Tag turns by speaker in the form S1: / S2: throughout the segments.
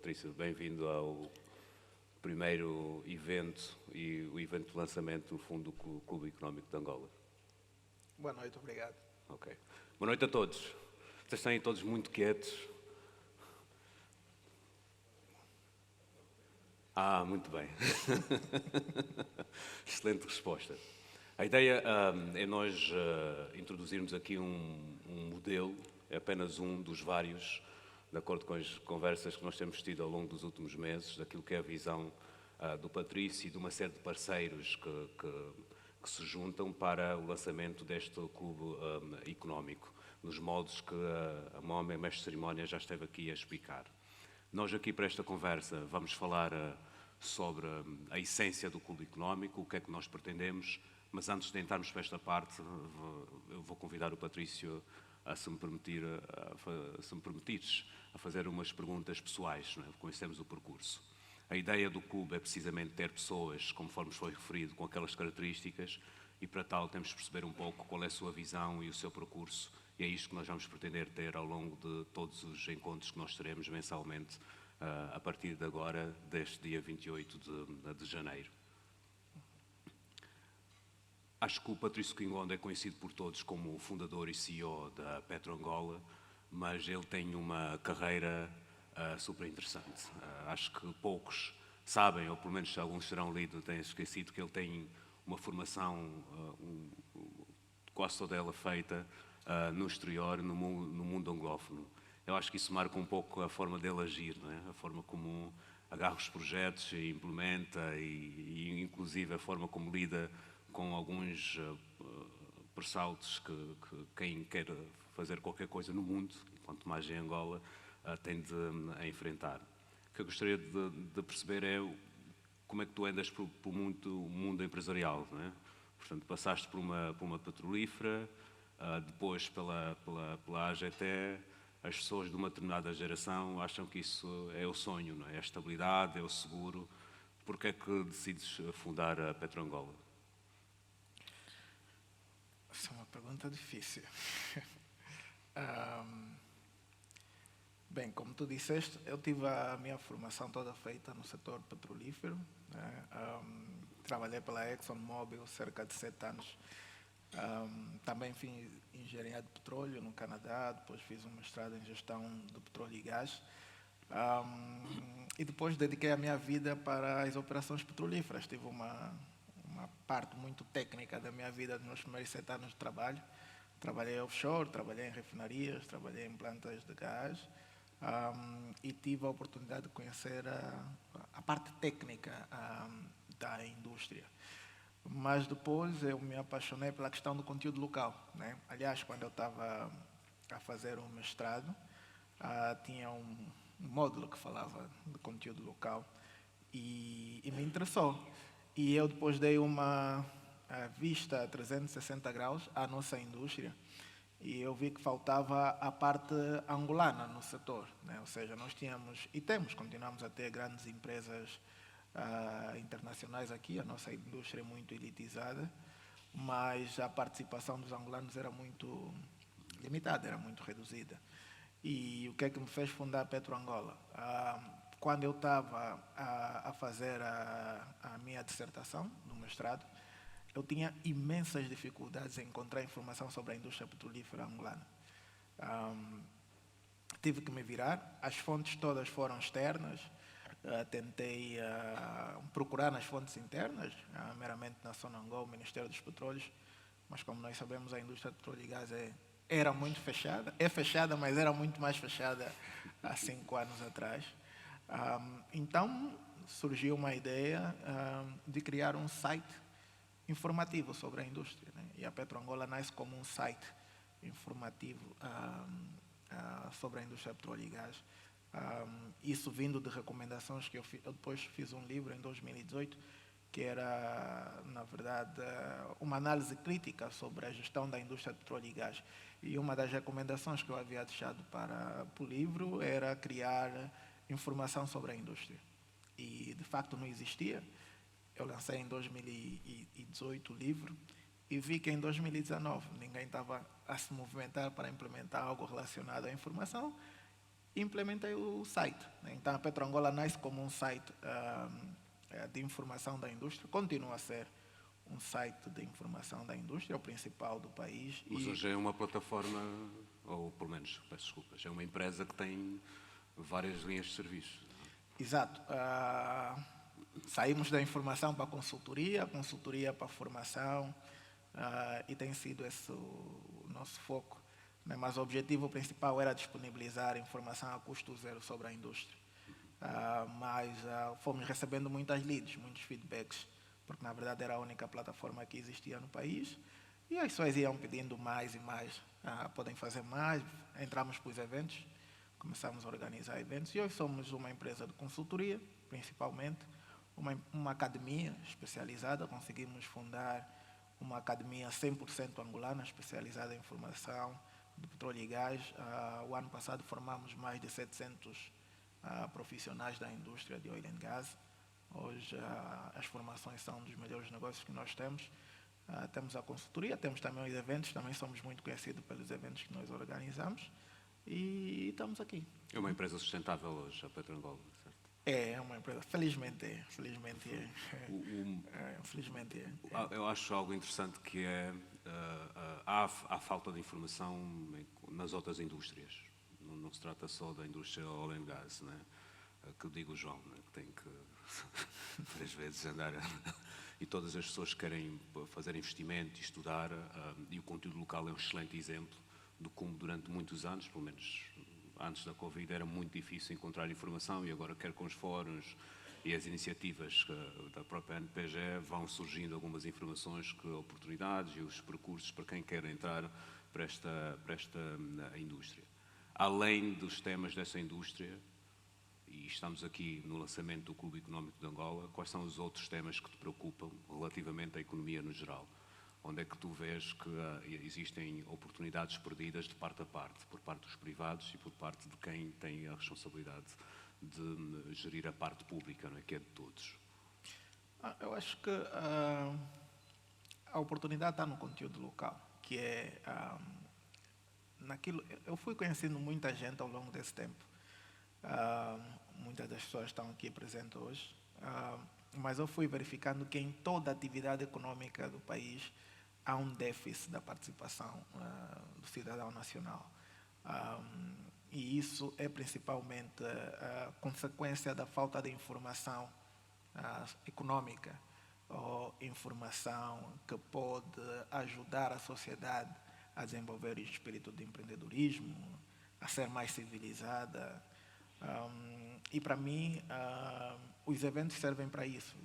S1: Patrício, bem-vindo ao primeiro evento e o evento de lançamento, no fundo, do Clube Económico de Angola.
S2: Boa noite, obrigado.
S1: Ok. Boa noite a todos. Vocês estão aí todos muito quietos. Muito bem. Excelente resposta. A ideia é nós introduzirmos aqui um modelo, é apenas um dos vários, de acordo com as conversas que nós temos tido ao longo dos últimos meses, daquilo que é a visão do Patrício e de uma série de parceiros que se juntam para o lançamento deste clube económico, nos moldes que a Mohamed, mestre de cerimónia, já esteve aqui a explicar. Nós aqui para esta conversa vamos falar sobre a essência do clube económico, o que é que nós pretendemos, mas antes de entrarmos para esta parte, eu vou convidar o Patrício se me permitires, a fazer umas perguntas pessoais, não é? Conhecemos o percurso. A ideia do clube é precisamente ter pessoas, conforme foi referido, com aquelas características, e para tal temos de perceber um pouco qual é a sua visão e o seu percurso, e é isto que nós vamos pretender ter ao longo de todos os encontros que nós teremos mensalmente, a partir de agora, deste dia 28 de janeiro. Acho que o Patrício Kingonda é conhecido por todos como o fundador e CEO da PetroAngola, mas ele tem uma carreira super interessante. Acho que poucos sabem, ou pelo menos alguns terão lido, têm esquecido que ele tem uma formação quase toda ela feita no exterior, no mundo anglófono. Eu acho que isso marca um pouco a forma dele agir, não é? A forma como agarra os projetos e implementa e inclusive a forma como lida com alguns persaltos que quem quer fazer qualquer coisa no mundo, quanto mais em Angola, tem de enfrentar. O que eu gostaria de perceber é como é que tu andas por mundo empresarial, não é? Portanto, passaste por uma petrolífera, depois pela AGT. As pessoas de uma determinada geração acham que isso é o sonho, não é? É a estabilidade, é o seguro. Por que é que decides fundar a PetroAngola?
S2: Essa é uma pergunta difícil. Bem, como tu disseste, eu tive a minha formação toda feita no setor petrolífero, né? Trabalhei pela ExxonMobil cerca de 7 anos. Também fiz engenharia de petróleo no Canadá, depois fiz um mestrado em gestão de petróleo e gás. E depois dediquei a minha vida para as operações petrolíferas. Tive uma parte muito técnica da minha vida nos meus primeiros 7 anos de trabalho. Trabalhei offshore, trabalhei em refinarias, trabalhei em plantas de gás e tive a oportunidade de conhecer a parte técnica da indústria. Mas depois eu me apaixonei pela questão do conteúdo local, né? Aliás, quando eu estava a fazer um mestrado, tinha um módulo que falava de conteúdo local e me interessou. E eu depois dei uma vista a 360 graus à nossa indústria e eu vi que faltava a parte angolana no setor, né? Ou seja, nós tínhamos e continuamos a ter grandes empresas internacionais aqui, a nossa indústria é muito elitizada, mas a participação dos angolanos era muito limitada, era muito reduzida. E o que é que me fez fundar a PetroAngola? Quando eu estava a fazer a minha dissertação no mestrado, eu tinha imensas dificuldades em encontrar informação sobre a indústria petrolífera angolana. Tive que me virar, as fontes todas foram externas, tentei procurar nas fontes internas, meramente na Sonangol, o Ministério dos Petróleos, mas como nós sabemos a indústria de petróleo e gás era muito fechada, é fechada, mas era muito mais fechada há 5 anos atrás. Então surgiu uma ideia de criar um site informativo sobre a indústria, né? E a PetroAngola nasce como um site informativo sobre a indústria de petróleo e gás. Isso vindo de recomendações que eu depois fiz um livro em 2018 que era, na verdade, uma análise crítica sobre a gestão da indústria de petróleo e gás. E uma das recomendações que eu havia deixado para o livro era criar informação sobre a indústria. E, de facto, não existia. Eu lancei em 2018 o livro e vi que em 2019 ninguém estava a se movimentar para implementar algo relacionado à informação. e implementei o site, né? Então a PetroAngola nasce como um site de informação da indústria, continua a ser um site de informação da indústria, o principal do país.
S1: Mas hoje é uma plataforma, ou pelo menos, peço desculpas, é uma empresa que tem várias linhas de serviço.
S2: Exato. Saímos da informação para a consultoria para a formação, e tem sido esse o nosso foco, né? Mas o objetivo principal era disponibilizar informação a custo zero sobre a indústria. Mas fomos recebendo muitas leads, muitos feedbacks, porque na verdade era a única plataforma que existia no país, e as pessoas iam pedindo mais e mais, podem fazer mais, entramos para os eventos, começamos a organizar eventos, e hoje somos uma empresa de consultoria, principalmente, uma academia especializada, conseguimos fundar uma academia 100% angolana, especializada em formação de petróleo e gás. O ano passado formamos mais de 700 profissionais da indústria de oil and gas. Hoje as formações são um dos melhores negócios que nós temos. Temos a consultoria, temos também os eventos, também somos muito conhecidos pelos eventos que nós organizamos, e estamos aqui.
S1: É uma empresa sustentável hoje, a PetroAngola, certo?
S2: É uma empresa, felizmente é. Felizmente é.
S1: Eu acho algo interessante que é há falta de informação nas outras indústrias. Não se trata só da indústria oil and gas, né? Que digo o João, né? Que tem que 3 vezes andar e todas as pessoas que querem fazer investimento e estudar, e o conteúdo local é um excelente exemplo do como durante muitos anos, pelo menos antes da Covid, era muito difícil encontrar informação, e agora quer com os fóruns e as iniciativas da própria NPG vão surgindo algumas informações, oportunidades e os percursos para quem quer entrar para esta indústria. Além dos temas dessa indústria, e estamos aqui no lançamento do Clube Económico de Angola, quais são os outros temas que te preocupam relativamente à economia no geral? Onde é que tu vês que existem oportunidades perdidas de parte a parte, por parte dos privados e por parte de quem tem a responsabilidade de gerir a parte pública, não é? Que é de todos?
S2: Eu acho que a oportunidade está no conteúdo local, que é naquilo. Eu fui conhecendo muita gente ao longo desse tempo. Muitas das pessoas estão aqui presentes hoje, mas eu fui verificando que em toda a atividade econômica do país há um déficit da participação do cidadão nacional. E isso é principalmente consequência da falta de informação econômica, ou informação que pode ajudar a sociedade a desenvolver o espírito de empreendedorismo, a ser mais civilizada. E para mim, os eventos servem para isso.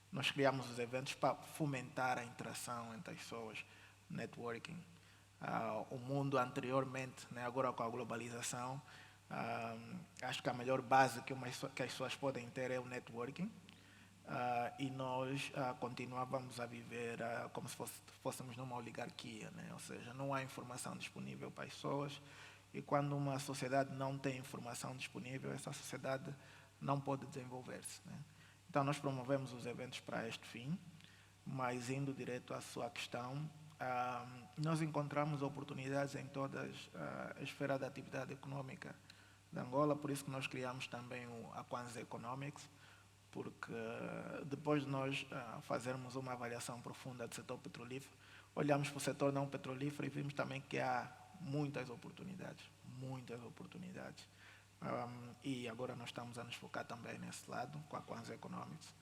S2: Nós criamos os eventos para fomentar a interação entre as pessoas, networking. O mundo anteriormente, né, agora com a globalização, acho que a melhor base que as pessoas podem ter é o networking. E nós continuávamos a viver como se fôssemos numa oligarquia, né? Ou seja, não há informação disponível para as pessoas, e quando uma sociedade não tem informação disponível, essa sociedade não pode desenvolver-se, né? Então nós promovemos os eventos para este fim, mas indo direto à sua questão, nós encontramos oportunidades em todas as esferas da atividade econômica de Angola, por isso que nós criamos também a Kwanza Economics, porque depois de nós fazermos uma avaliação profunda do setor petrolífero, olhamos para o setor não petrolífero e vimos também que há muitas oportunidades. E agora nós estamos a nos focar também nesse lado, com a Kwanza Economics,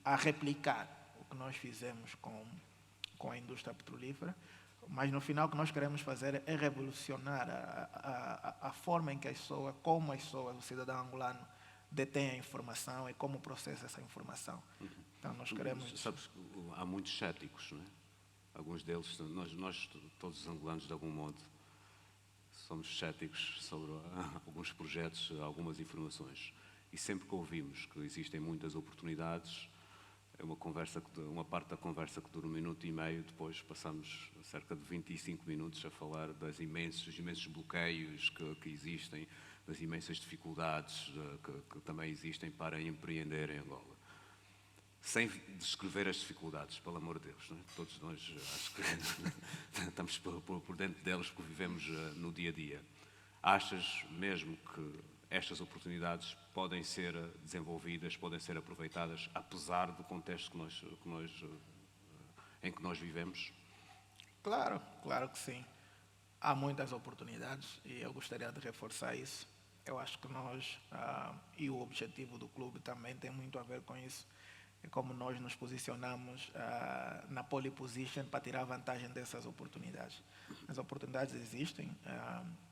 S2: a replicar o que nós fizemos com a indústria petrolífera, mas no final o que nós queremos fazer é revolucionar a forma em que como as pessoas, o cidadão angolano, detém a informação e como processa essa informação. Então nós queremos...
S1: Sabes, há muitos céticos, não é? Alguns deles, nós todos os angolanos, de algum modo, somos céticos sobre alguns projetos, algumas informações. E sempre que ouvimos que existem muitas oportunidades, é uma parte da conversa que dura 1 minuto e meio, depois passamos cerca de 25 minutos a falar dos imensos bloqueios que existem, das imensas dificuldades que também existem para empreender em Angola. Sem descrever as dificuldades, pelo amor de Deus, não é? Todos nós acho que estamos por dentro delas porque vivemos no dia a dia. achas mesmo que estas oportunidades podem ser desenvolvidas, podem ser aproveitadas, apesar do contexto em que nós vivemos?
S2: Claro, claro que sim. Há muitas oportunidades e eu gostaria de reforçar isso. Eu acho que nós, e o objetivo do clube também tem muito a ver com isso, é como nós nos posicionamos na pole position para tirar vantagem dessas oportunidades. As oportunidades existem,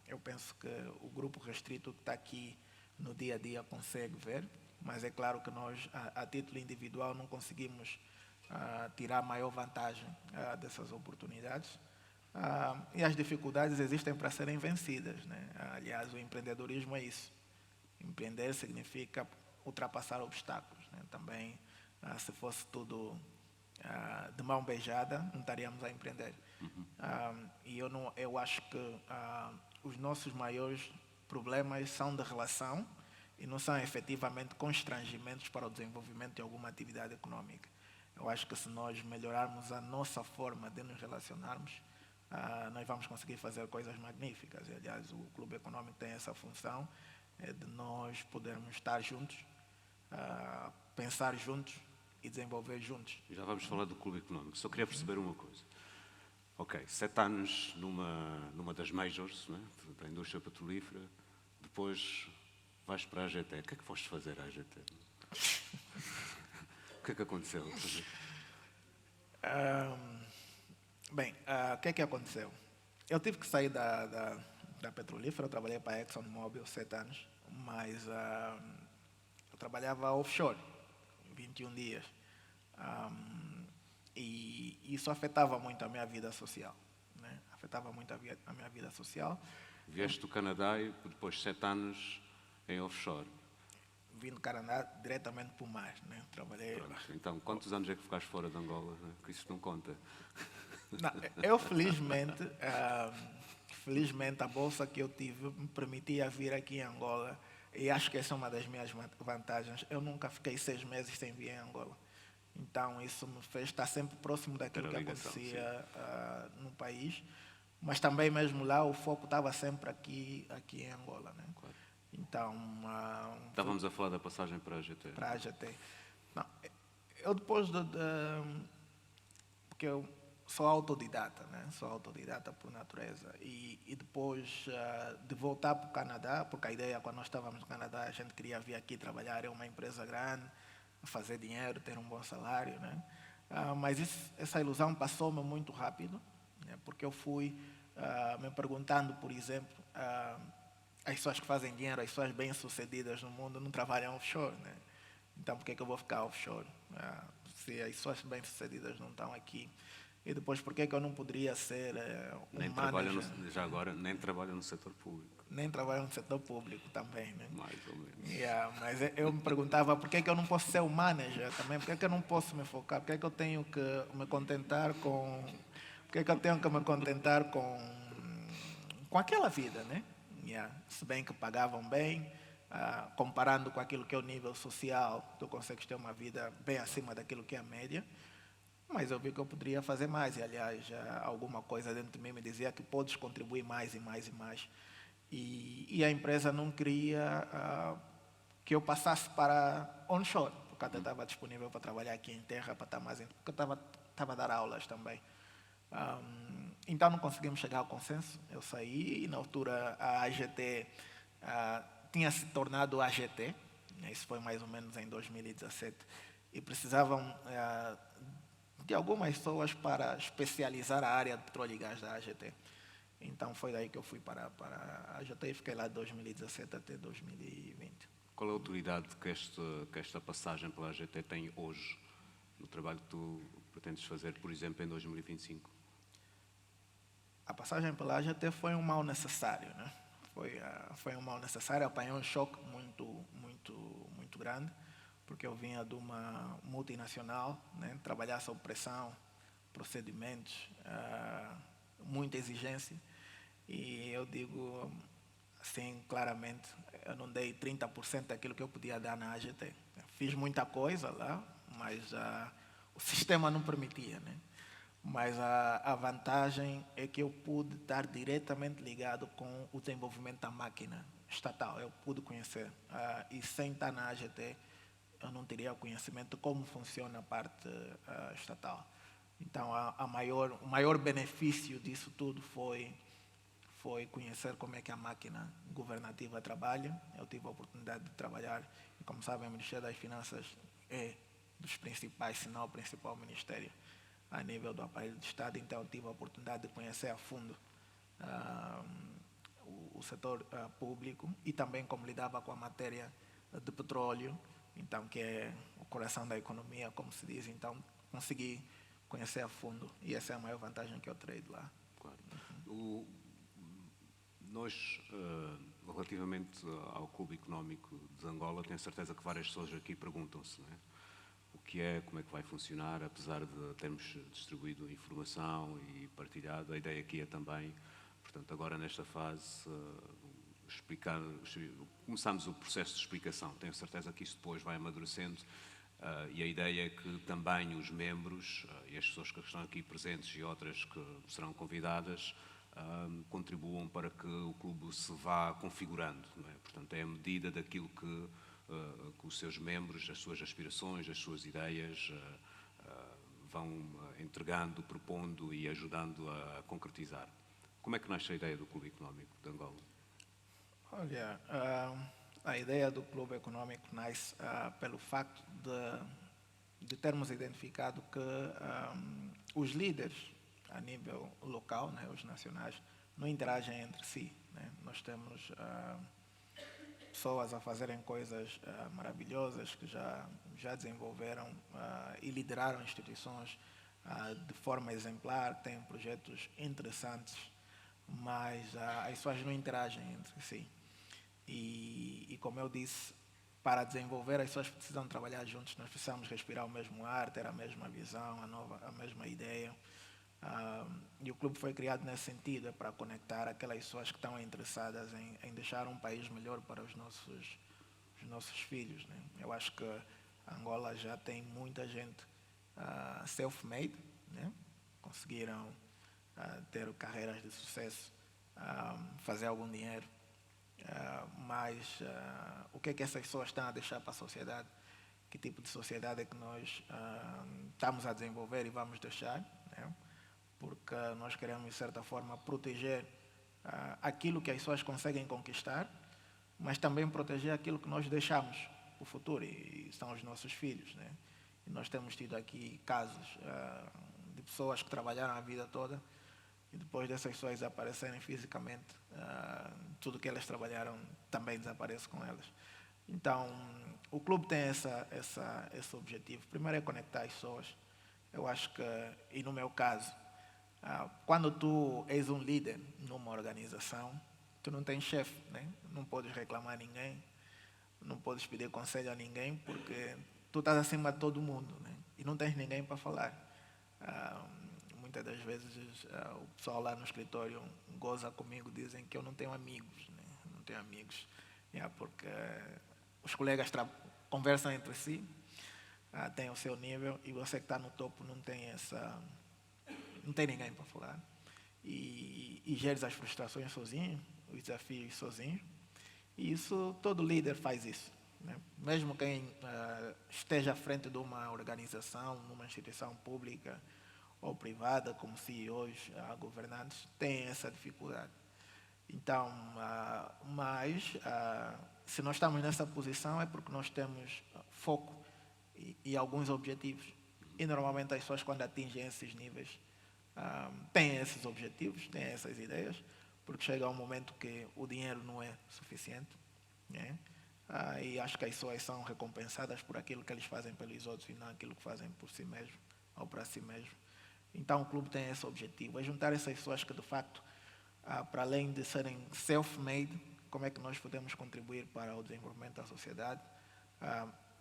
S2: eu penso que o grupo restrito que está aqui no dia a dia consegue ver, mas é claro que nós, a título individual, não conseguimos tirar maior vantagem dessas oportunidades. E as dificuldades existem para serem vencidas, né? Aliás, o empreendedorismo é isso. Empreender significa ultrapassar obstáculos, né? Também, se fosse tudo de mão beijada, não estaríamos a empreender. E eu acho que os nossos maiores problemas são de relação e não são efetivamente constrangimentos para o desenvolvimento de alguma atividade econômica. Eu acho que se nós melhorarmos a nossa forma de nos relacionarmos, nós vamos conseguir fazer coisas magníficas. E, aliás, o Clube Econômico tem essa função, de nós podermos estar juntos, pensar juntos e desenvolver juntos.
S1: Já vamos falar do Clube Econômico. Só queria perceber uma coisa. Ok, 7 anos numa das majors, né, da indústria petrolífera, depois vais para a AGT. O que é que foste fazer à AGT? O que é que aconteceu?
S2: Bem, o que é que aconteceu? Eu tive que sair da petrolífera, eu trabalhei para a ExxonMobil 7 anos, mas eu trabalhava offshore, 21 dias. E isso afetava muito a minha vida social, né? Afetava muito a minha vida social.
S1: Vieste do Canadá e depois 7 anos em offshore.
S2: Vim do Canadá diretamente para o mar, né? Trabalhei...
S1: Pronto, então, quantos anos é que ficaste fora de Angola? Né? Que isso não conta.
S2: Não, eu felizmente a bolsa que eu tive me permitia vir aqui em Angola e acho que essa é uma das minhas vantagens. Eu nunca fiquei 6 meses sem vir em Angola. Então isso me fez estar sempre próximo daquilo que acontecia no país, mas também mesmo lá o foco estava sempre aqui em Angola, né?
S1: Claro.
S2: Então
S1: estávamos a falar da passagem para a AGT.
S2: Para a AGT. Não, eu depois porque eu sou autodidata, né? Sou autodidata por natureza. E depois de voltar para o Canadá, porque a ideia quando nós estávamos no Canadá, a gente queria vir aqui trabalhar em uma empresa grande, fazer dinheiro, ter um bom salário, né? Mas essa ilusão passou-me muito rápido, né? Porque eu fui me perguntando, por exemplo, as pessoas que fazem dinheiro, as pessoas bem-sucedidas no mundo não trabalham offshore, né? Então, por que eu vou ficar offshore? Se as pessoas bem-sucedidas não estão aqui. E depois, por que eu não poderia ser
S1: nem
S2: manager?
S1: Já agora, nem trabalha no setor público.
S2: Nem trabalho no setor público também, né?
S1: Mais ou menos.
S2: Mas eu me perguntava por que eu não posso ser o manager também, por que eu não posso me focar, por que eu tenho que me contentar com... Por que eu tenho que me contentar com aquela vida, né? Se bem que pagavam bem, comparando com aquilo que é o nível social, tu consegues ter uma vida bem acima daquilo que é a média, mas eu vi que eu poderia fazer mais, e aliás, alguma coisa dentro de mim me dizia que podes contribuir mais e mais e mais. E a empresa não queria que eu passasse para onshore, porque até estava disponível para trabalhar aqui em terra, para estar mais... Porque eu estava a dar aulas também. Então não conseguimos chegar ao consenso, eu saí e na altura a AGT tinha se tornado AGT, isso foi mais ou menos em 2017, e precisavam de algumas pessoas para especializar a área de petróleo e gás da AGT. Então foi daí que eu fui para a AGT e fiquei lá de 2017 até 2020.
S1: Qual é a autoridade que esta passagem pela AGT tem hoje, no trabalho que tu pretendes fazer, por exemplo, em 2025?
S2: A passagem pela AGT foi um mal necessário, né? Foi um mal necessário, apanhei um choque muito grande, porque eu vinha de uma multinacional, né? Trabalhar sob pressão, procedimentos, muita exigência, e eu digo assim claramente, eu não dei 30% daquilo que eu podia dar na AGT. Fiz muita coisa lá, mas o sistema não permitia, né? Mas a vantagem é que eu pude estar diretamente ligado com o desenvolvimento da máquina estatal. Eu pude conhecer. E sem estar na AGT, eu não teria conhecimento de como funciona a parte estatal. Então, o maior benefício disso tudo foi conhecer como é que a máquina governativa trabalha. Eu tive a oportunidade de trabalhar, e como sabem, o Ministério das Finanças é dos principais, se não o principal ministério a nível do aparelho de Estado, então eu tive a oportunidade de conhecer a fundo o setor público e também como lidava com a matéria de petróleo, então que é o coração da economia, como se diz, então consegui conhecer a fundo e essa é a maior vantagem que eu terei de lá.
S1: Claro. Nós, relativamente ao Clube Económico de Angola, tenho certeza que várias pessoas aqui perguntam-se, não é? O que é, como é que vai funcionar, apesar de termos distribuído informação e partilhado, a ideia aqui é também, portanto, agora nesta fase, começamos o processo de explicação. Tenho certeza que isso depois vai amadurecendo e a ideia é que também os membros e as pessoas que estão aqui presentes e outras que serão convidadas contribuam para que o clube se vá configurando, não é? Portanto, é a medida daquilo que os seus membros, as suas aspirações, as suas ideias vão entregando, propondo e ajudando a concretizar. Como é que nasce a ideia do Clube Económico de Angola?
S2: Olha, a ideia do Clube Económico nasce pelo facto de termos identificado que os líderes a nível local, né, os nacionais, não interagem entre si, né? Nós temos pessoas a fazerem coisas maravilhosas que já desenvolveram e lideraram instituições de forma exemplar, têm projetos interessantes, mas as pessoas não interagem entre si. E como eu disse, para desenvolver as pessoas precisam trabalhar juntos, nós precisamos respirar o mesmo ar, ter a mesma visão, a mesma ideia. E o clube foi criado nesse sentido, para conectar aquelas pessoas que estão interessadas em deixar um país melhor para os nossos filhos, né? Eu acho que Angola já tem muita gente self-made, né? Conseguiram ter carreiras de sucesso, fazer algum dinheiro, mas o que é que essas pessoas estão a deixar para a sociedade? Que tipo de sociedade é que nós estamos a desenvolver e vamos deixar, né? Porque nós queremos, de certa forma, proteger aquilo que as pessoas conseguem conquistar, mas também proteger aquilo que nós deixamos para o futuro, e são os nossos filhos, né? E nós temos tido aqui casos de pessoas que trabalharam a vida toda e depois dessas pessoas desaparecerem fisicamente, tudo que elas trabalharam também desaparece com elas. Então, o clube tem esse objetivo. Primeiro é conectar as pessoas. Eu acho que, e no meu caso, quando tu és um líder numa organização, tu não tens chefe, né? Não podes reclamar a ninguém, não podes pedir conselho a ninguém, porque tu estás acima de todo mundo, né? E não tens ninguém para falar. Muitas das vezes o pessoal lá no escritório goza comigo, dizem que eu não tenho amigos, né? Não tenho amigos, porque os colegas conversam entre si, têm o seu nível, e você que está no topo não tem ninguém para falar. E geres as frustrações sozinho, os desafios sozinho. E isso, todo líder faz isso, né? Mesmo quem esteja à frente de uma organização, numa instituição pública ou privada, como CEOs, governantes, tem essa dificuldade. Então, mas se nós estamos nessa posição é porque nós temos foco e alguns objetivos. E normalmente as pessoas, quando atingem esses níveis, têm esses objetivos, têm essas ideias, porque chega um momento que o dinheiro não é suficiente, né? E acho que as pessoas são recompensadas por aquilo que eles fazem pelos outros e não aquilo que fazem por si mesmo ou para si mesmo. Então o clube tem esse objetivo, é juntar essas pessoas que de facto, para além de serem self-made, como é que nós podemos contribuir para o desenvolvimento da sociedade.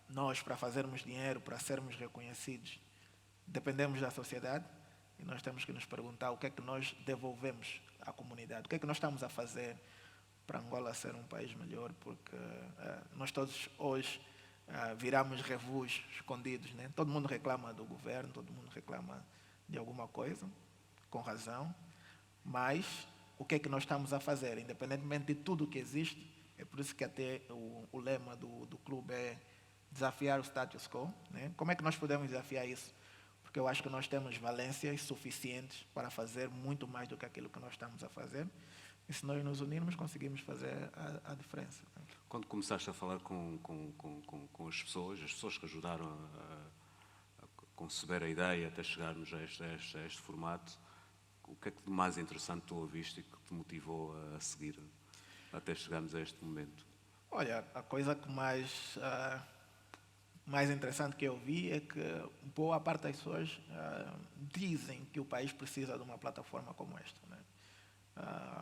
S2: Nós, para fazermos dinheiro, para sermos reconhecidos, dependemos da sociedade, e nós temos que nos perguntar o que é que nós devolvemos à comunidade, o que é que nós estamos a fazer para Angola ser um país melhor, porque nós todos hoje viramos revus escondidos, né? Todo mundo reclama do governo, todo mundo reclama de alguma coisa, com razão, mas o que é que nós estamos a fazer, independentemente de tudo o que existe. É por isso que até o lema do clube é desafiar o status quo, né? Como é que nós podemos desafiar isso? Porque eu acho que nós temos valências suficientes para fazer muito mais do que aquilo que nós estamos a fazer. E se nós nos unirmos, conseguimos fazer a diferença, né?
S1: Quando começaste a falar com as pessoas que ajudaram a conceber a ideia até chegarmos a este formato, o que é que de mais interessante tu ouviste e que te motivou a seguir até chegarmos a este momento?
S2: Olha, a coisa que mais interessante que eu vi é que boa parte das pessoas dizem que o país precisa de uma plataforma como esta, né?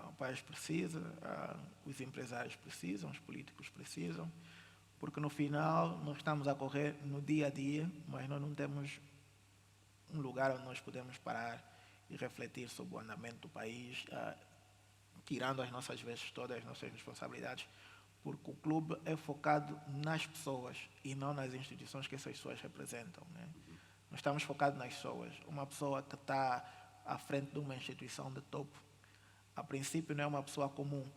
S2: O país precisa, os empresários precisam, os políticos precisam, porque no final nós estamos a correr no dia a dia, mas nós não temos um lugar onde nós podemos parar e refletir sobre o andamento do país, tirando as nossas vezes todas, as nossas responsabilidades, porque o clube é focado nas pessoas e não nas instituições que essas pessoas representam, né? Nós estamos focados nas pessoas. Uma pessoa que está à frente de uma instituição de topo, a princípio não é uma pessoa comum,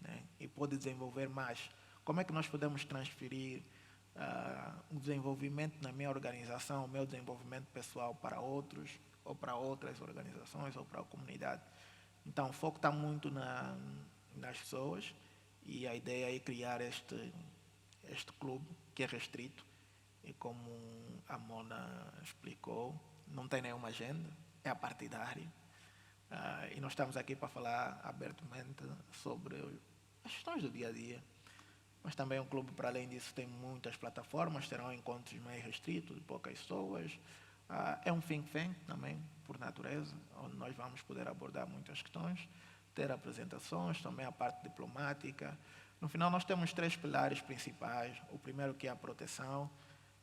S2: né? E pode desenvolver mais. Como é que nós podemos transferir o desenvolvimento na minha organização, o meu desenvolvimento pessoal para outros, ou para outras organizações, ou para a comunidade? Então, o foco está muito nas pessoas, e a ideia é criar este clube que é restrito, e como a Mona explicou, não tem nenhuma agenda, é apartidário. E nós estamos aqui para falar abertamente sobre as questões do dia a dia. Mas também um clube, para além disso, tem muitas plataformas, terão encontros mais restritos, de poucas pessoas. É um think tank também, por natureza, onde nós vamos poder abordar muitas questões, ter apresentações, também a parte diplomática. No final, nós temos 3 pilares principais. O primeiro, que é a proteção,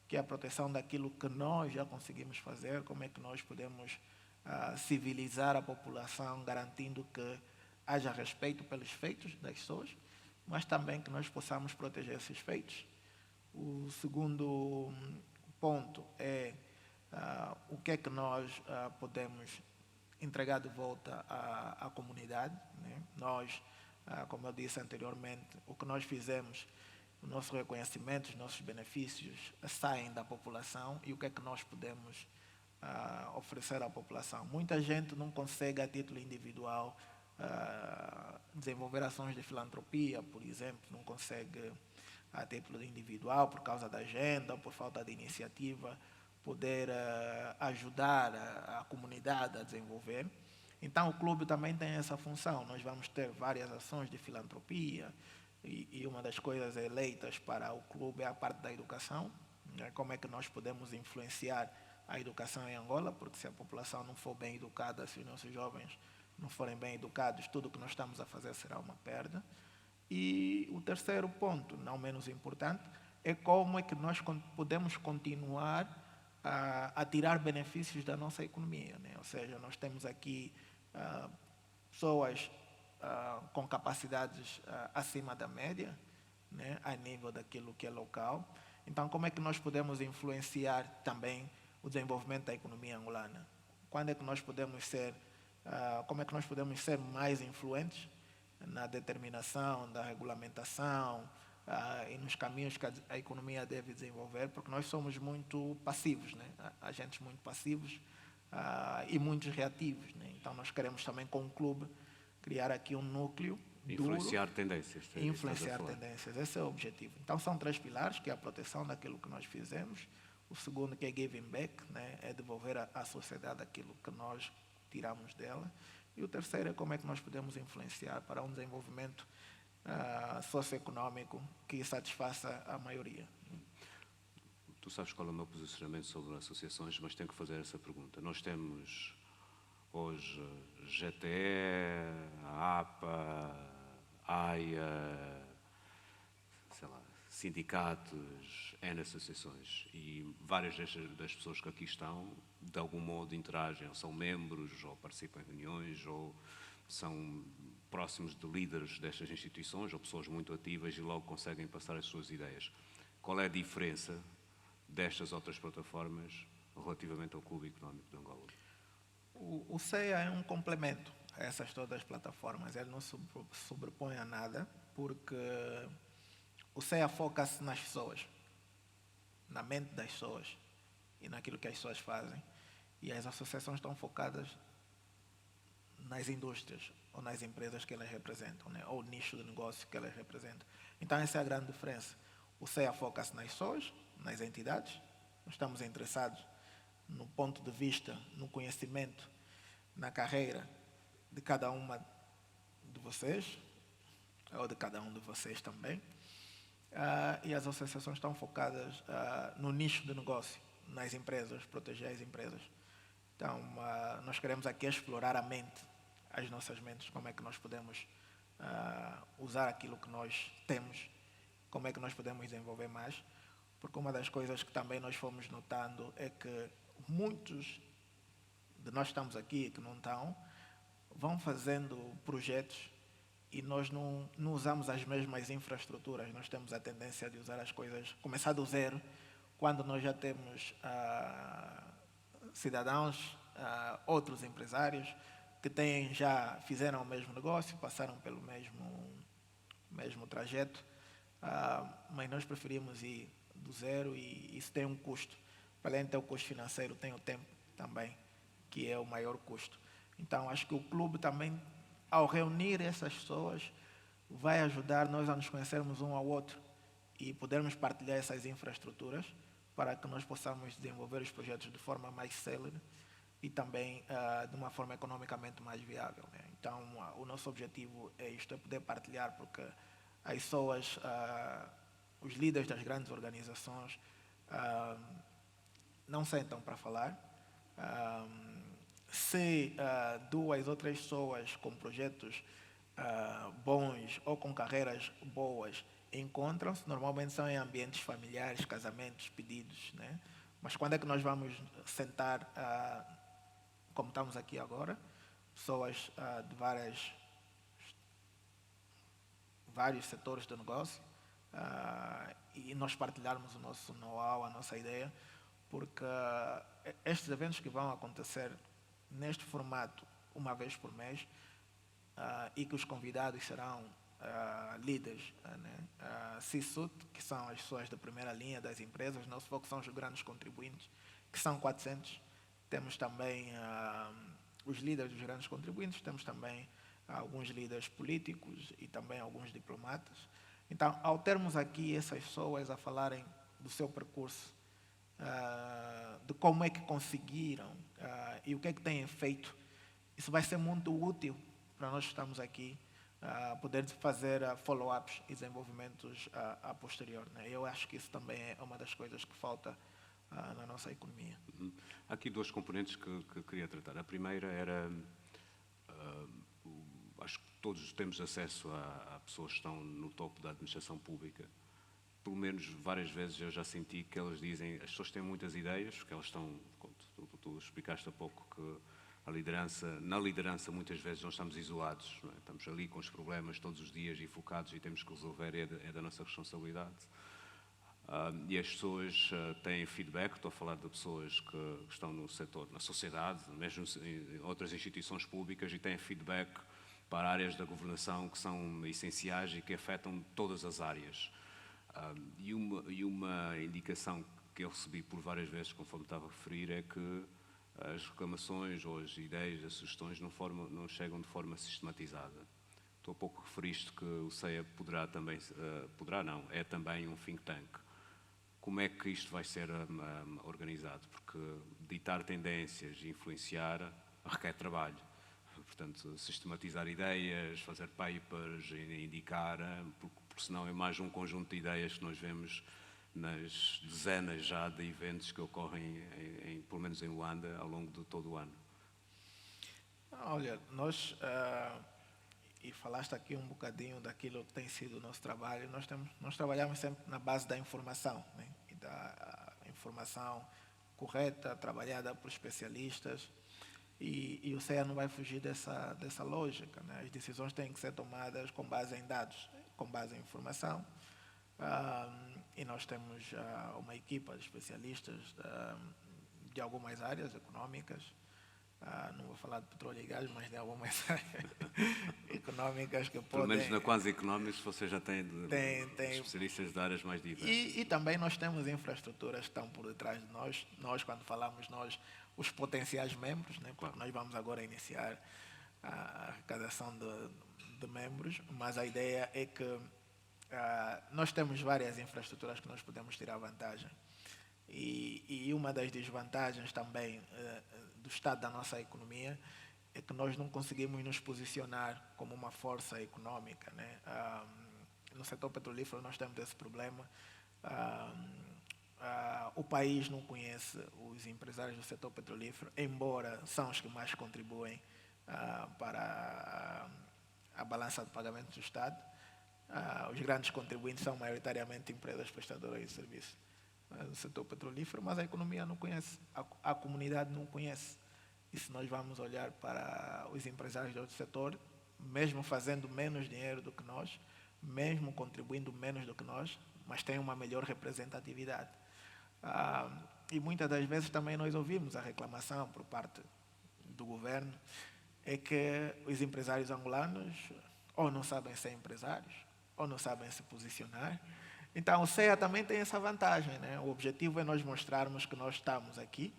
S2: que é a proteção daquilo que nós já conseguimos fazer, como é que nós podemos civilizar a população, garantindo que haja respeito pelos feitos das pessoas, mas também que nós possamos proteger esses feitos. O segundo ponto é o que é que nós podemos entregar de volta à comunidade, né? Nós, como eu disse anteriormente, o que nós fizemos, o nosso reconhecimento, os nossos benefícios saem da população, e o que é que nós podemos oferecer à população? Muita gente não consegue, a título individual, desenvolver ações de filantropia, por exemplo, não consegue, a título individual, por causa da agenda ou por falta de iniciativa, poder ajudar a comunidade a desenvolver. Então, o clube também tem essa função. Nós vamos ter várias ações de filantropia, e uma das coisas eleitas para o clube é a parte da educação, né? Como é que nós podemos influenciar a educação em Angola, porque se a população não for bem educada, se os nossos jovens não forem bem educados, tudo o que nós estamos a fazer será uma perda. E o terceiro ponto, não menos importante, é como é que nós podemos continuar a tirar benefícios da nossa economia, né? Ou seja, nós temos aqui pessoas com capacidades acima da média, né, a nível daquilo que é local. Então, como é que nós podemos influenciar também o desenvolvimento da economia angolana? Quando é que nós podemos ser, como é que nós podemos ser mais influentes na determinação da regulamentação e nos caminhos que a economia deve desenvolver? Porque nós somos muito passivos, né? Agentes muito passivos e muito reativos, né? Então, nós queremos também, com o clube, criar aqui um núcleo
S1: influenciar
S2: duro,
S1: tendências.
S2: influenciar tendências. Esse é o objetivo. Então, são 3 pilares, que é a proteção daquilo que nós fizemos. O segundo, que é giving back, né? É devolver à sociedade aquilo que nós tiramos dela. E o terceiro é como é que nós podemos influenciar para um desenvolvimento socioeconómico que satisfaça a maioria.
S1: Tu sabes qual é o meu posicionamento sobre associações, mas tenho que fazer essa pergunta. Nós temos hoje GTE, a APA, AIA, sei lá, sindicatos, N associações, e várias das pessoas que aqui estão, de algum modo interagem, ou são membros, ou participam em reuniões, ou são próximos de líderes destas instituições, ou pessoas muito ativas, e logo conseguem passar as suas ideias. Qual é a diferença destas outras plataformas relativamente ao Clube Económico de Angola?
S2: O CEA é um complemento a essas todas as plataformas. Ele não sobrepõe a nada, porque o CEA foca-se nas pessoas, na mente das pessoas e naquilo que as pessoas fazem. E as associações estão focadas nas indústrias ou nas empresas que elas representam, né? Ou o nicho de negócio que elas representam. Então, essa é a grande diferença. O CEA foca-se nas pessoas, nas entidades. Nós estamos interessados no ponto de vista, no conhecimento, na carreira de cada uma de vocês, ou de cada um de vocês também. E as associações estão focadas no nicho de negócio, nas empresas, proteger as empresas. Então, nós queremos aqui explorar a mente, as nossas mentes, como é que nós podemos usar aquilo que nós temos, como é que nós podemos desenvolver mais, porque uma das coisas que também nós fomos notando é que muitos de nós que estamos aqui e que não estão, vão fazendo projetos e nós não usamos as mesmas infraestruturas. Nós temos a tendência de usar as coisas, começar do zero, quando nós já temos cidadãos, outros empresários, que já fizeram o mesmo negócio, passaram pelo mesmo trajeto, mas nós preferimos ir do zero e isso tem um custo. Para além de ter o custo financeiro, tem o tempo também, que é o maior custo. Então, acho que o clube também, ao reunir essas pessoas, vai ajudar nós a nos conhecermos um ao outro e podermos partilhar essas infraestruturas para que nós possamos desenvolver os projetos de forma mais célere e também de uma forma economicamente mais viável, né? Então, o nosso objetivo é isto, é poder partilhar, porque as pessoas, os líderes das grandes organizações, não sentam para falar. Se duas ou três pessoas com projetos bons ou com carreiras boas encontram-se, normalmente são em ambientes familiares, casamentos, pedidos, né? Mas quando é que nós vamos sentar, como estamos aqui agora, pessoas de vários setores do negócio, e nós partilharmos o nosso know-how, a nossa ideia, porque estes eventos que vão acontecer neste formato, uma vez por mês, e que os convidados serão líderes, né? C-suite, que são as pessoas da primeira linha das empresas. Nosso foco são os grandes contribuintes, que são 400. Temos também os líderes dos grandes contribuintes, temos também alguns líderes políticos e também alguns diplomatas. Então, ao termos aqui essas pessoas a falarem do seu percurso, de como é que conseguiram e o que é que têm feito, isso vai ser muito útil para nós que estamos aqui, poder fazer follow-ups e desenvolvimentos a posterior, né? Eu acho que isso também é uma das coisas que falta na nossa economia.
S1: Há aqui duas componentes que queria tratar. A primeira era, acho que todos temos acesso a pessoas que estão no topo da administração pública. Pelo menos várias vezes eu já senti que elas dizem, as pessoas têm muitas ideias, porque elas estão, como tu explicaste há pouco, que na liderança muitas vezes nós estamos isolados, não é? Estamos ali com os problemas todos os dias e focados e temos que resolver, é da nossa responsabilidade. E as pessoas têm feedback, estou a falar de pessoas que estão no setor, na sociedade, mesmo em outras instituições públicas, e têm feedback para áreas da governação que são essenciais e que afetam todas as áreas. E uma indicação que eu recebi por várias vezes, conforme estava a referir, é que as reclamações ou as ideias, as sugestões não chegam de forma sistematizada. Tu há pouco referiste que o CEA poderá também, é também um think tank. Como é que isto vai ser organizado? Porque ditar tendências e influenciar requer trabalho. Portanto, sistematizar ideias, fazer papers, indicar, porque senão é mais um conjunto de ideias que nós vemos nas dezenas já de eventos que ocorrem, pelo menos em Luanda, ao longo de todo o ano.
S2: Olha, nós, e falaste aqui um bocadinho daquilo que tem sido o nosso trabalho, nós trabalhamos sempre na base da informação, né? E da informação correta, trabalhada por especialistas, e o CEA não vai fugir dessa lógica, né? As decisões têm que ser tomadas com base em dados, com base em informação, e nós temos uma equipa de especialistas de algumas áreas econômicas, não vou falar de petróleo e gás, mas de algumas áreas económicas que
S1: Pelo
S2: podem...
S1: menos na Quase Económicos você já tem,
S2: Tem.
S1: especialistas de áreas mais diversas.
S2: E também nós temos infraestruturas que estão por detrás de nós. Nós, quando falamos nós, os potenciais membros, né? Porque nós vamos agora iniciar a arrecadação de membros, mas a ideia é que nós temos várias infraestruturas que nós podemos tirar vantagem. E uma das desvantagens também do estado da nossa economia é que nós não conseguimos nos posicionar como uma força econômica, né? No setor petrolífero nós temos esse problema. O país não conhece os empresários do setor petrolífero, embora são os que mais contribuem para a balança de pagamentos do Estado. Os grandes contribuintes são maioritariamente empresas prestadoras de serviços do setor petrolífero, mas a economia não conhece, a comunidade não conhece. E se nós vamos olhar para os empresários do outro setor, mesmo fazendo menos dinheiro do que nós, mesmo contribuindo menos do que nós, mas têm uma melhor representatividade. E muitas das vezes também nós ouvimos a reclamação por parte do governo, é que os empresários angolanos ou não sabem ser empresários, ou não sabem se posicionar. Então o CEA também tem essa vantagem, né? O objetivo é nós mostrarmos que nós estamos aqui,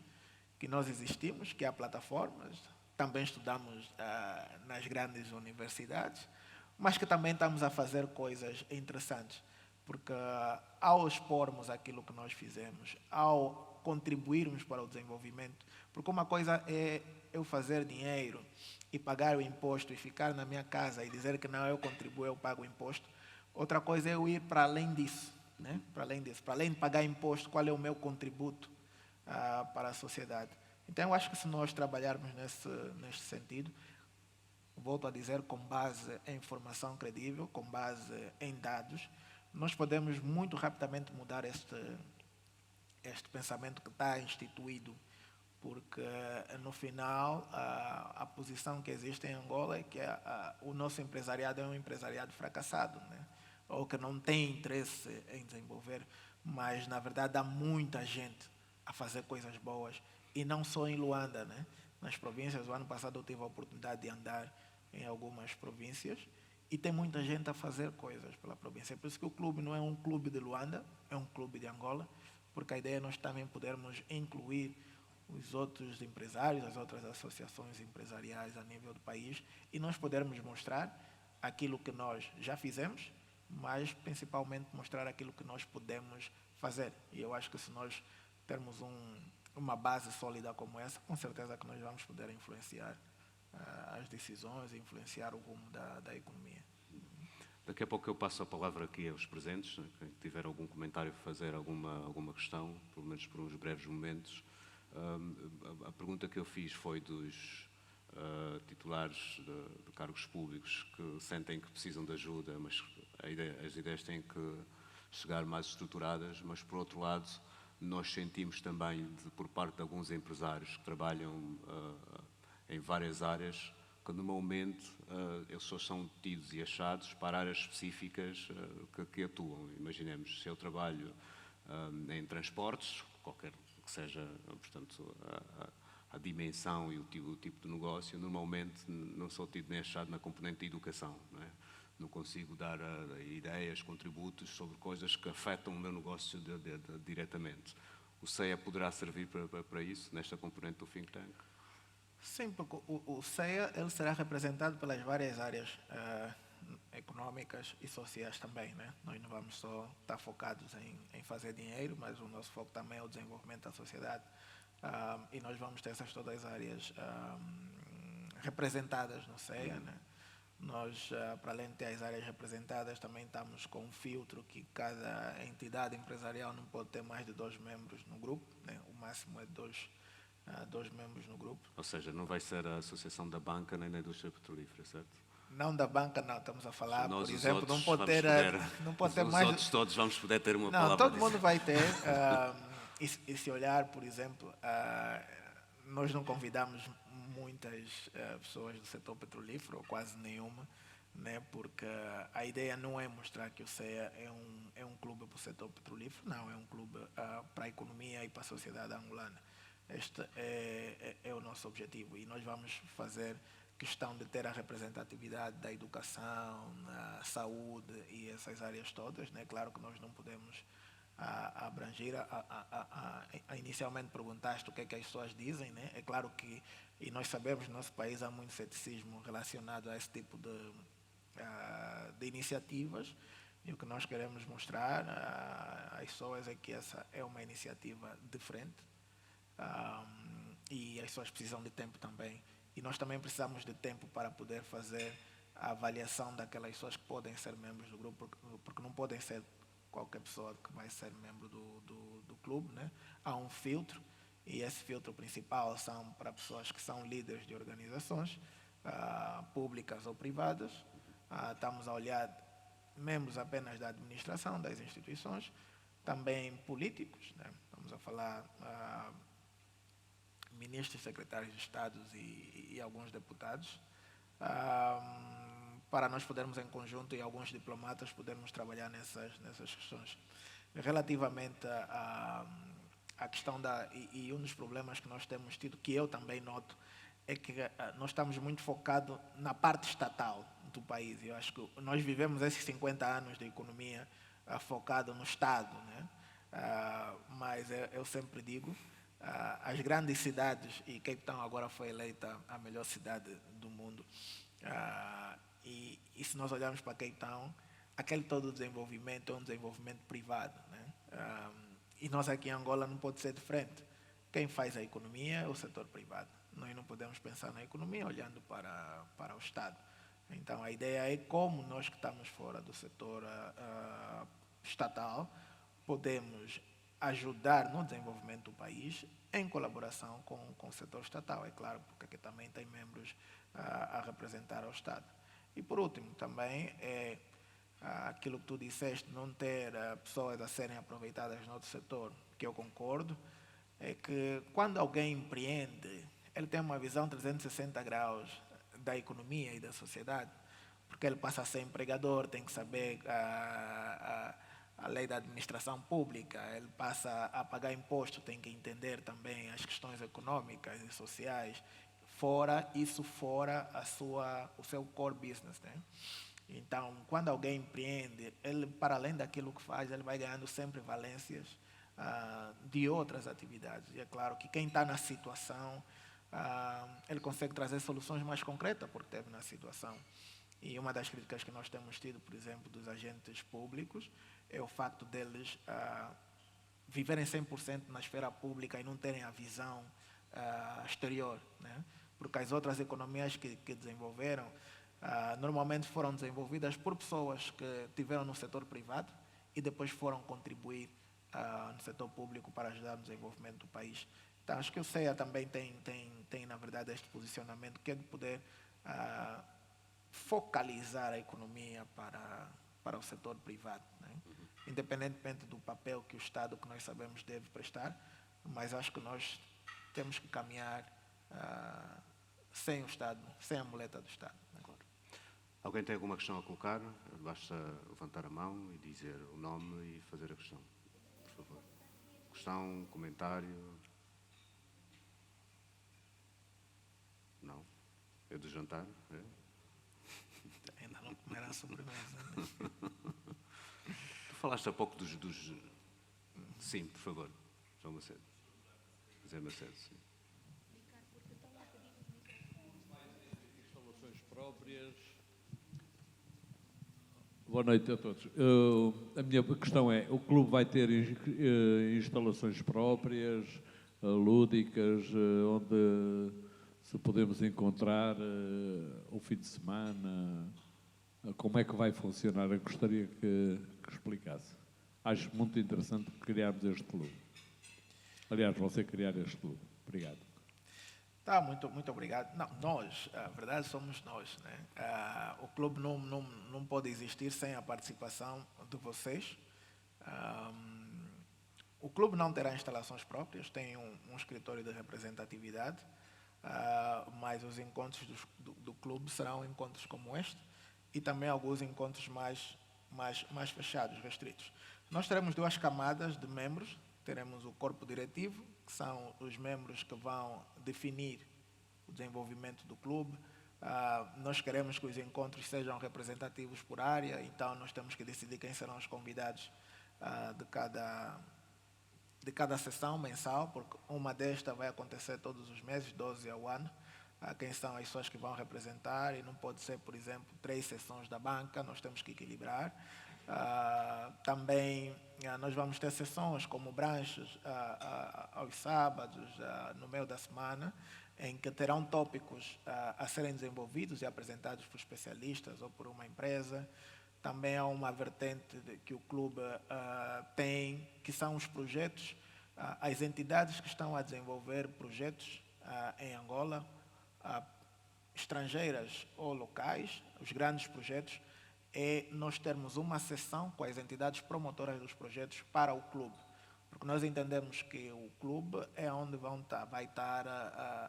S2: que nós existimos, que há plataformas, também estudamos nas grandes universidades, mas que também estamos a fazer coisas interessantes, porque ao expormos aquilo que nós fizemos, ao contribuirmos para o desenvolvimento, porque uma coisa é eu fazer dinheiro e pagar o imposto e ficar na minha casa e dizer que não, eu contribuo, eu pago o imposto. Outra coisa é eu ir para além disso, né? Para além de pagar imposto, qual é o meu contributo para a sociedade. Então, eu acho que se nós trabalharmos neste sentido, volto a dizer, com base em informação credível, com base em dados, nós podemos muito rapidamente mudar este pensamento que está instituído, porque no final a posição que existe em Angola é que o nosso empresariado é um empresariado fracassado, né? Ou que não tem interesse em desenvolver, mas na verdade há muita gente a fazer coisas boas, e não só em Luanda, né? Nas províncias. O ano passado eu tive a oportunidade de andar em algumas províncias e tem muita gente a fazer coisas pela província. É por isso que o clube não é um clube de Luanda, é um clube de Angola, porque a ideia é nós também podermos incluir os outros empresários, as outras associações empresariais a nível do país, e nós podermos mostrar aquilo que nós já fizemos, mas principalmente mostrar aquilo que nós podemos fazer. E eu acho que se nós termos uma base sólida como essa, com certeza que nós vamos poder influenciar as decisões, influenciar o rumo da economia.
S1: Daqui a pouco eu passo a palavra aqui aos presentes, quem tiver algum comentário a fazer, alguma questão, pelo menos por uns breves momentos. A pergunta que eu fiz foi dos titulares de cargos públicos que sentem que precisam de ajuda, mas as ideias têm que chegar mais estruturadas, mas por outro lado nós sentimos também por parte de alguns empresários que trabalham em várias áreas que normalmente eles só são tidos e achados para áreas específicas que atuam. Imaginemos, se eu trabalho em transportes, qualquer que seja, portanto, a dimensão e o tipo de negócio, normalmente não sou tido nem achado na componente de educação, não é? Não consigo dar ideias, contributos sobre coisas que afetam o meu negócio diretamente. O CEA poderá servir para isso, nesta componente do think tank?
S2: Sim, porque o CEA ele será representado pelas várias áreas econômicas e sociais também, né? Nós não vamos só estar focados em fazer dinheiro, mas o nosso foco também é o desenvolvimento da sociedade. E nós vamos ter essas todas as áreas representadas no CEA, né? Nós, para além de ter as áreas representadas, também estamos com um filtro que cada entidade empresarial não pode ter mais de 2 membros no grupo, né? O máximo é 2 membros no grupo.
S1: Ou seja, não vai ser a Associação da Banca nem da Indústria Petrolífera, certo?
S2: Não da banca, não. Estamos a falar,
S1: Nós,
S2: por exemplo,
S1: outros,
S2: não pode ter mais...
S1: Os outros todos vamos poder ter uma
S2: Não,
S1: palavra.
S2: todo mundo vai ter. E se olhar, por exemplo, nós não convidamos muitas pessoas do setor petrolífero, ou quase nenhuma, né? Porque a ideia não é mostrar que o CEA é um clube para o setor petrolífero, não, é um clube para a economia e para a sociedade angolana. Este é o nosso objetivo e nós vamos fazer questão de ter a representatividade da educação, da saúde e essas áreas todas, né? Claro que nós não podemos abranger. Inicialmente perguntaste o que é que as pessoas dizem, né? É claro que, e nós sabemos que no nosso país há muito ceticismo relacionado a esse tipo de iniciativas, e o que nós queremos mostrar às pessoas é que essa é uma iniciativa diferente, e as pessoas precisam de tempo também. E nós também precisamos de tempo para poder fazer a avaliação daquelas pessoas que podem ser membros do grupo, porque não podem ser qualquer pessoa que vai ser membro do clube, né? Há um filtro, e esse filtro principal são para pessoas que são líderes de organizações públicas ou privadas. Estamos a olhar membros apenas da administração, das instituições, também políticos, né? Estamos a falar ministros, secretários de Estado e alguns deputados, para nós podermos em conjunto e alguns diplomatas podermos trabalhar nessas questões. Relativamente à questão e um dos problemas que nós temos tido, que eu também noto, é que nós estamos muito focados na parte estatal do país. Eu acho que nós vivemos esses 50 anos de economia focado no Estado, né? Mas eu sempre digo, as grandes cidades, e Cape Town agora foi eleita a melhor cidade do mundo, e se nós olharmos para Cape Town, aquele todo desenvolvimento é um desenvolvimento privado, né? E nós aqui em Angola não pode ser diferente. Quem faz a economia é o setor privado. Nós não podemos pensar na economia olhando para o Estado. Então, a ideia é como nós que estamos fora do setor estatal podemos ajudar no desenvolvimento do país em colaboração com o setor estatal, é claro, porque aqui também tem membros a representar ao Estado. E, por último, também é aquilo que tu disseste, não ter pessoas a serem aproveitadas no outro setor, que eu concordo, é que quando alguém empreende, ele tem uma visão 360 graus da economia e da sociedade, porque ele passa a ser empregador, tem que saber a lei da administração pública, ele passa a pagar imposto, tem que entender também as questões econômicas e sociais, fora o seu core business, né? Então, quando alguém empreende, ele, para além daquilo que faz, ele vai ganhando sempre valências de outras atividades. E é claro que quem está na situação, ele consegue trazer soluções mais concretas, porque esteve na situação. E uma das críticas que nós temos tido, por exemplo, dos agentes públicos, é o facto deles viverem 100% na esfera pública e não terem a visão exterior, né? Porque as outras economias que desenvolveram, normalmente foram desenvolvidas por pessoas que tiveram no setor privado e depois foram contribuir no setor público para ajudar no desenvolvimento do país. Então, acho que o CEA também tem na verdade, este posicionamento, que é de poder focalizar a economia para o setor privado, né? Independentemente do papel que o Estado, que nós sabemos, deve prestar, mas acho que nós temos que caminhar sem o Estado, sem a muleta do Estado, né?
S1: Claro. Alguém tem alguma questão a colocar? Basta levantar a mão e dizer o nome e fazer a questão, por favor. Questão, comentário? Não? É do jantar? É?
S2: Ainda não comeram a sobremesa, né?
S1: Tu falaste há pouco dos... Sim, por favor. João Macedo. Zé Macedo, sim.
S3: Instalações próprias. Boa noite a todos. A minha questão é, o clube vai ter instalações próprias, lúdicas, onde se podemos encontrar o fim de semana? Como é que vai funcionar? Eu gostaria que explicasse. Acho muito interessante criarmos este clube. Aliás, você criar este clube. Obrigado.
S2: Tá, muito obrigado. Não, nós, a verdade, somos nós, né? O clube não pode existir sem a participação de vocês. O clube não terá instalações próprias, tem um escritório de representatividade, mas os encontros do clube serão encontros como este e também alguns encontros mais fechados, restritos. Nós teremos duas camadas de membros, teremos o corpo diretivo que são os membros que vão definir o desenvolvimento do clube. Nós queremos que os encontros sejam representativos por área, então nós temos que decidir quem serão os convidados de cada sessão mensal, porque uma desta vai acontecer todos os meses, 12 ao ano. Quem são as pessoas que vão representar, e não pode ser, por exemplo, 3 sessões da banca, nós temos que equilibrar. Também nós vamos ter sessões como branches aos sábados, no meio da semana, em que terão tópicos a serem desenvolvidos e apresentados por especialistas ou por uma empresa. Também há uma vertente que o clube tem, que são os projetos, as entidades que estão a desenvolver projetos em Angola, estrangeiras ou locais, os grandes projetos, é nós termos uma sessão com as entidades promotoras dos projetos para o clube. Porque nós entendemos que o clube é onde vai estar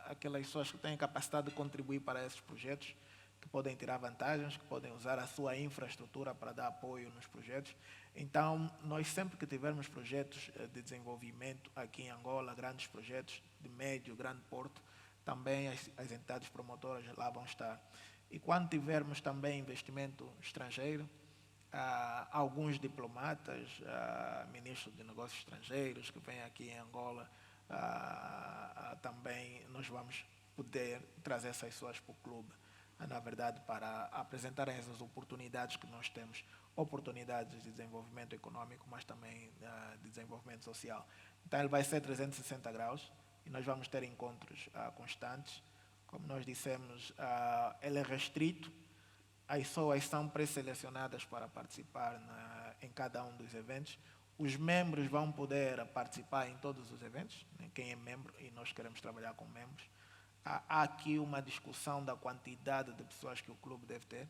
S2: aquelas pessoas que têm capacidade de contribuir para esses projetos, que podem tirar vantagens, que podem usar a sua infraestrutura para dar apoio nos projetos. Então, nós sempre que tivermos projetos de desenvolvimento aqui em Angola, grandes projetos de médio, grande porte, também as entidades promotoras lá vão estar. E quando tivermos também investimento estrangeiro, alguns diplomatas, ministros de negócios estrangeiros que vêm aqui em Angola, também nós vamos poder trazer essas pessoas para o clube, na verdade, para apresentarem essas oportunidades que nós temos, oportunidades de desenvolvimento econômico, mas também de desenvolvimento social. Então ele vai ser 360 graus e nós vamos ter encontros constantes. Como nós dissemos, ele é restrito, as pessoas são pré-selecionadas para participar em cada um dos eventos. Os membros vão poder participar em todos os eventos, né? Quem é membro, e nós queremos trabalhar com membros. Há aqui uma discussão da quantidade de pessoas que o clube deve ter.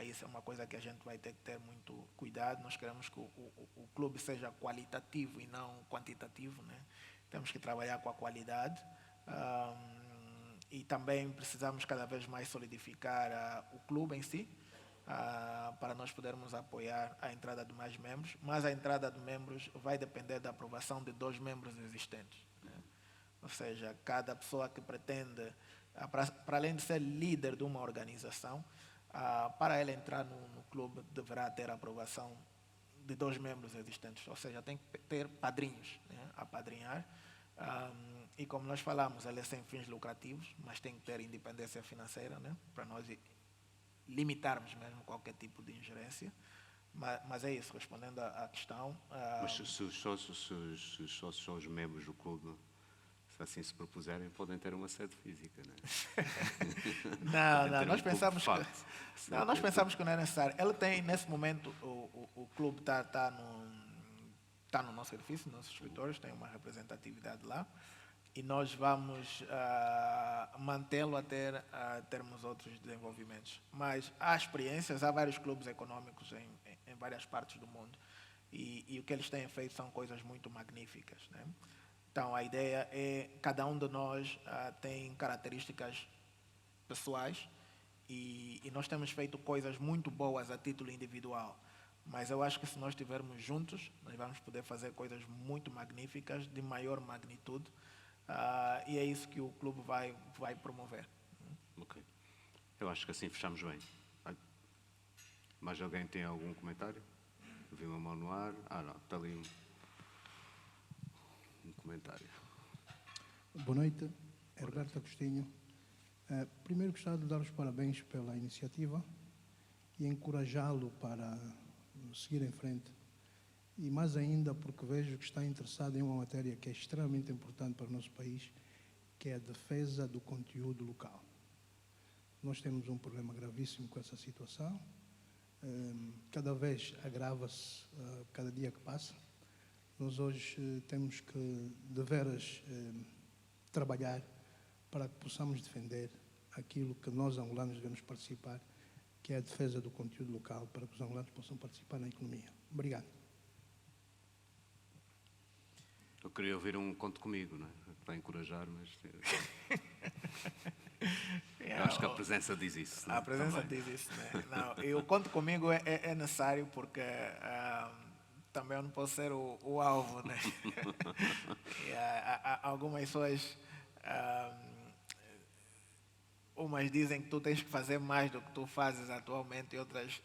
S2: Isso é uma coisa que a gente vai ter que ter muito cuidado. Nós queremos que o clube seja qualitativo e não quantitativo, né? Temos que trabalhar com a qualidade. E também precisamos cada vez mais solidificar o clube em si, para nós podermos apoiar a entrada de mais membros, mas a entrada de membros vai depender da aprovação de 2 membros existentes, né? Ou seja, cada pessoa que pretende, para além de ser líder de uma organização, para ela entrar no clube deverá ter a aprovação de 2 membros existentes, ou seja, tem que ter padrinhos, né, a apadrinhar. E como nós falamos, ele é sem fins lucrativos, mas tem que ter independência financeira, né, para nós limitarmos mesmo qualquer tipo de ingerência. Mas é isso, respondendo à questão.
S1: Mas se os sócios são os membros do clube, se assim se propuserem, podem ter uma sede física, não é?
S2: Não, nós pensamos que não é necessário. Ele tem, nesse momento, o clube está no nosso edifício, nos nossos escritórios, tem uma representatividade lá, e nós vamos mantê-lo até termos outros desenvolvimentos. Mas há experiências, há vários clubes econômicos em várias partes do mundo, e o que eles têm feito são coisas muito magníficas, né? Então, a ideia é, cada um de nós tem características pessoais, e nós temos feito coisas muito boas a título individual. Mas eu acho que se nós estivermos juntos, nós vamos poder fazer coisas muito magníficas, de maior magnitude, e é isso que o clube vai promover.
S1: Ok. Eu acho que assim fechamos bem. Mais alguém tem algum comentário? Vi uma mão no ar. Não, está ali um comentário.
S4: Boa noite, Herberto Agostinho. Primeiro gostava de dar os parabéns pela iniciativa e encorajá-lo para seguir em frente. E mais ainda porque vejo que está interessado em uma matéria que é extremamente importante para o nosso país, que é a defesa do conteúdo local. Nós temos um problema gravíssimo com essa situação. Cada vez agrava-se, cada dia que passa. Nós hoje temos que, de veras, trabalhar para que possamos defender aquilo que nós, angolanos, devemos participar, que é a defesa do conteúdo local, para que os angolanos possam participar na economia. Obrigado.
S1: Eu queria ouvir um conto comigo, não é? Para encorajar, mas... Eu acho que a presença diz isso.
S2: A presença diz isso, né? Não, e o conto comigo é necessário porque também eu não posso ser o alvo, né? E algumas pessoas, umas dizem que tu tens que fazer mais do que tu fazes atualmente e outras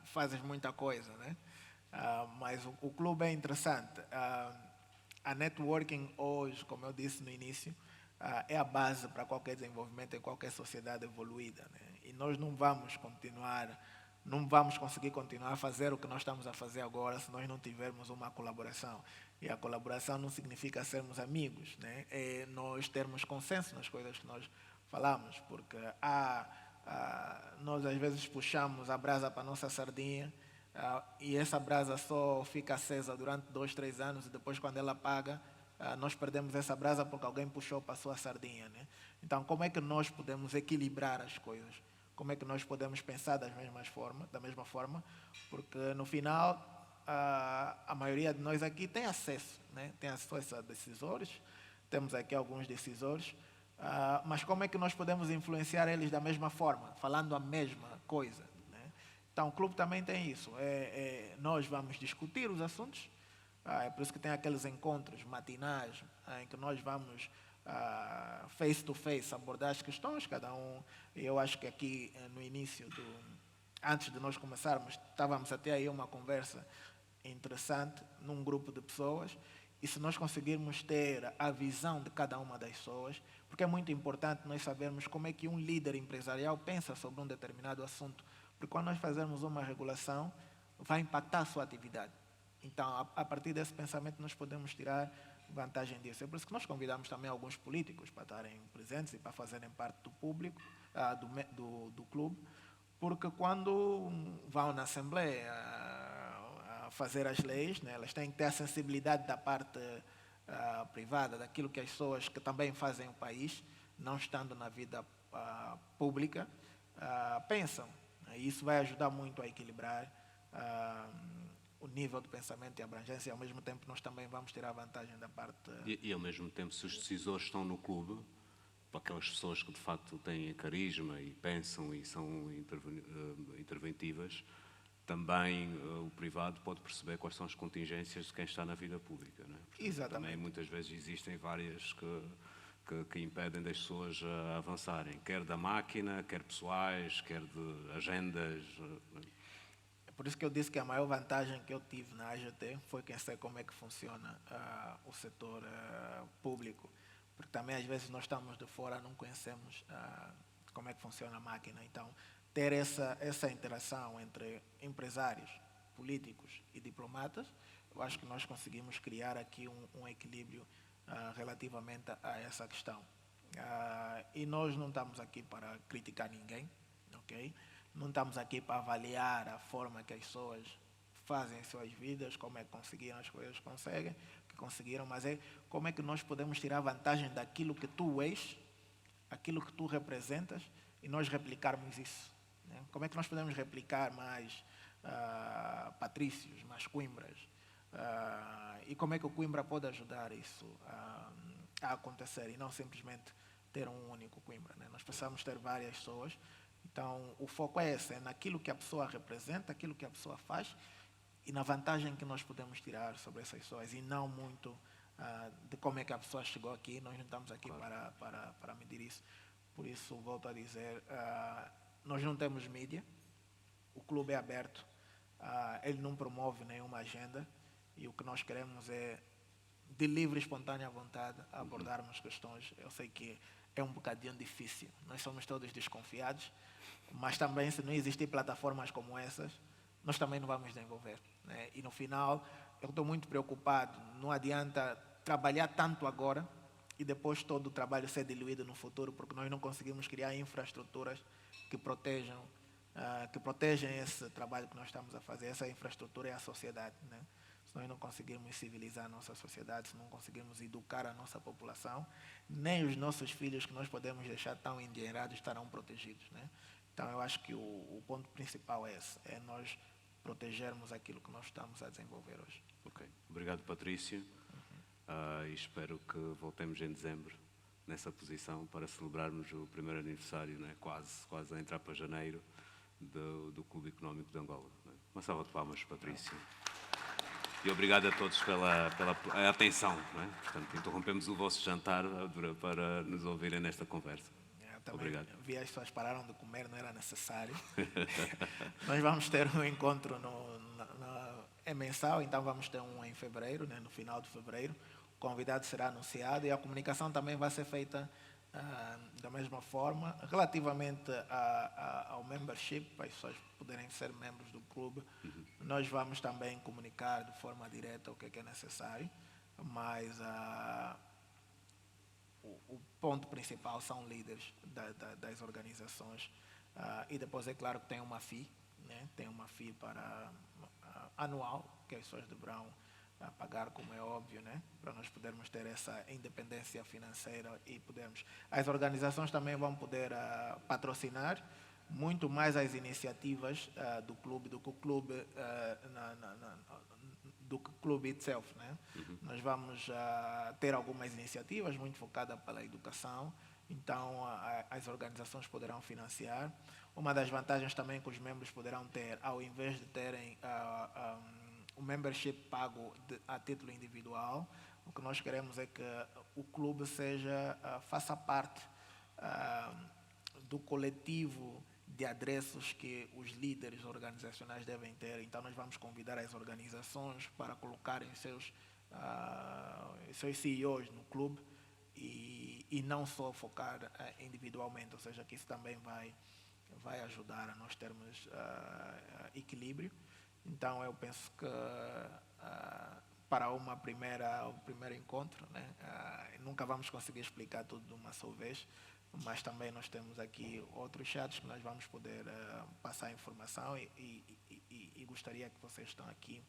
S2: fazes muita coisa, né? Mas o clube é interessante. A networking hoje, como eu disse no início, é a base para qualquer desenvolvimento em qualquer sociedade evoluída, né? E nós não vamos conseguir continuar a fazer o que nós estamos a fazer agora se nós não tivermos uma colaboração. E a colaboração não significa sermos amigos, né? É nós termos consenso nas coisas que nós falamos, porque nós às vezes puxamos a brasa para a nossa sardinha e essa brasa só fica acesa durante 2, 3 anos e depois quando ela apaga, nós perdemos essa brasa porque alguém puxou para a sua sardinha, né? Então, como é que nós podemos equilibrar as coisas? Como é que nós podemos pensar da mesma forma? Porque no final, a maioria de nós aqui tem acesso, né? Tem acesso a decisores, temos aqui alguns decisores, mas como é que nós podemos influenciar eles da mesma forma, falando a mesma coisa, né? Então, o clube também tem isso. Nós vamos discutir os assuntos, é por isso que tem aqueles encontros matinais em que nós vamos face to face abordar as questões, cada um. Eu acho que aqui no início, antes de nós começarmos, estávamos até aí uma conversa interessante num grupo de pessoas, e se nós conseguirmos ter a visão de cada uma das pessoas, porque é muito importante nós sabermos como é que um líder empresarial pensa sobre um determinado assunto, porque quando nós fazermos uma regulação, vai impactar a sua atividade. Então, a partir desse pensamento, nós podemos tirar vantagem disso. É por isso que nós convidamos também alguns políticos para estarem presentes e para fazerem parte do público, do clube, porque quando vão na Assembleia a fazer as leis, né, elas têm que ter a sensibilidade da parte privada, daquilo que as pessoas que também fazem o país, não estando na vida pública, pensam. E isso vai ajudar muito a equilibrar o nível de pensamento e abrangência, e ao mesmo tempo nós também vamos ter a vantagem da parte...
S1: E ao mesmo tempo, se os decisores estão no clube, para aquelas pessoas que de facto têm carisma e pensam e são interventivas, também o privado pode perceber quais são as contingências de quem está na vida pública, não é? Porque
S2: Exatamente.
S1: também muitas vezes existem várias que impedem das pessoas a avançarem, quer da máquina, quer pessoais, quer de agendas.
S2: Por isso que eu disse que a maior vantagem que eu tive na AGT foi conhecer como é que funciona o setor público. Porque também às vezes nós estamos de fora, não conhecemos como é que funciona a máquina. Então, ter essa interação entre empresários, políticos e diplomatas, eu acho que nós conseguimos criar aqui um equilíbrio relativamente a essa questão. E nós não estamos aqui para criticar ninguém, ok? Não estamos aqui para avaliar a forma que as pessoas fazem as suas vidas, como é que conseguiram as coisas que conseguiram, mas é como é que nós podemos tirar vantagem daquilo que tu és, aquilo que tu representas, e nós replicarmos isso, né? Como é que nós podemos replicar mais Patrícios, mais Coimbras, e como é que o Coimbra pode ajudar isso a acontecer, e não simplesmente ter um único Coimbra, né? Nós precisamos ter várias pessoas. Então, o foco é esse, é naquilo que a pessoa representa, aquilo que a pessoa faz e na vantagem que nós podemos tirar sobre essas pessoas, e não muito de como é que a pessoa chegou aqui. Nós não estamos aqui para medir isso. Por isso, volto a dizer, nós não temos mídia, o clube é aberto, ele não promove nenhuma agenda, e o que nós queremos é, de livre e espontânea vontade, abordarmos questões. Eu sei que é um bocadinho difícil, nós somos todos desconfiados, mas também, se não existir plataformas como essas, nós também não vamos desenvolver, né? E no final, eu estou muito preocupado, não adianta trabalhar tanto agora e depois todo o trabalho ser diluído no futuro, porque nós não conseguimos criar infraestruturas que protejam esse trabalho que nós estamos a fazer. Essa infraestrutura é a sociedade, né? Se nós não conseguirmos civilizar a nossa sociedade, se não conseguirmos educar a nossa população, nem os nossos filhos, que nós podemos deixar tão endinheirados, estarão protegidos, né? Então, eu acho que o ponto principal é esse, é nós protegermos aquilo que nós estamos a desenvolver hoje.
S1: Ok. Obrigado, Patrício. E espero que voltemos em dezembro nessa posição para celebrarmos o primeiro aniversário, né? quase a entrar para janeiro, do Clube Económico de Angola, né? Uma salva de palmas, Patrício. E obrigado a todos pela atenção. Não é? Portanto, interrompemos o vosso jantar para nos ouvirem nesta conversa.
S2: Também
S1: Obrigado.
S2: vi as pessoas pararam de comer, não era necessário. Nós vamos ter um encontro é mensal, então vamos ter um em fevereiro, né, no final de fevereiro. O convidado será anunciado e a comunicação também vai ser feita da mesma forma. Relativamente ao membership, para as pessoas poderem ser membros do clube, nós vamos também comunicar de forma direta o que é necessário, mas o ponto principal são líderes das organizações e depois é claro que tem uma FII, né? Tem uma FII para anual que as pessoas deverão pagar, como é óbvio, né? Para nós podermos ter essa independência financeira e podermos. As organizações também vão poder patrocinar muito mais as iniciativas do clube do que o clube do que o clube itself, né? Nós vamos ter algumas iniciativas muito focadas pela educação, então as organizações poderão financiar. Uma das vantagens também que os membros poderão ter, ao invés de terem o membership pago a título individual, o que nós queremos é que o clube faça parte do coletivo de adereços que os líderes organizacionais devem ter. Então, nós vamos convidar as organizações para colocarem seus CEOs no clube e não só focar individualmente, ou seja, que isso também vai ajudar a nós termos equilíbrio. Então, eu penso que para o primeiro encontro, né, nunca vamos conseguir explicar tudo de uma só vez, mas também nós temos aqui outros chats que nós vamos poder passar informação e gostaria que vocês estão aqui